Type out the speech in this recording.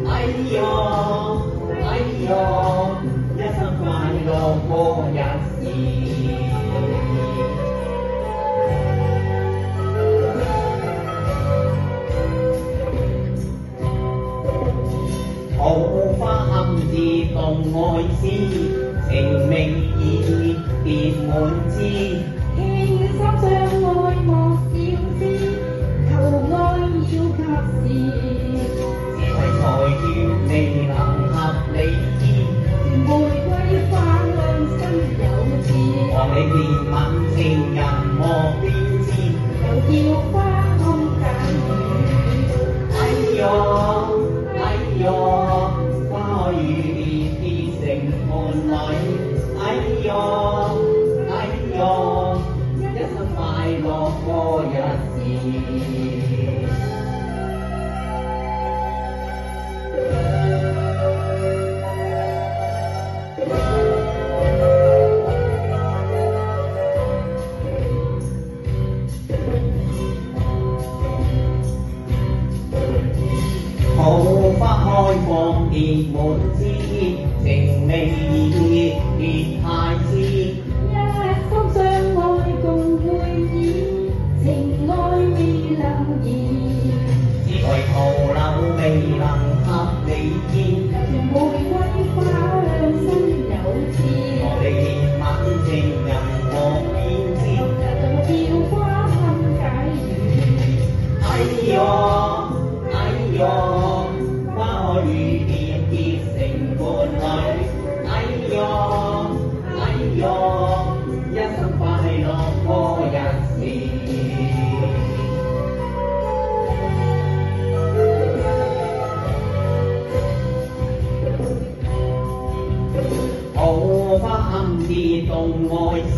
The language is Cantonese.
哎呦哎呦，一生快樂過日子。桃花堪自動愛思，情明意別滿枝。輕心相愛莫小知，求愛要及時。只為財緣未能合理意，玫瑰花香心有致。望你憐憫情人莫變遷，又叫花空間雨。哎呦哎呦，花與別結成伴侶。哎呦哎呦，一生快樂過日子。桃花開放結滿枝，情未熱別太遲。一心相愛共會意，情愛未能移。只為徒留未能合理見，玫瑰花香心有致。我哋憐憫情人莫變遷。又叫花堪解語。哎呦哎呦，花開與別結成伴侶。哎呦哎呦，一生快樂過日子。桃花堪自動愛思，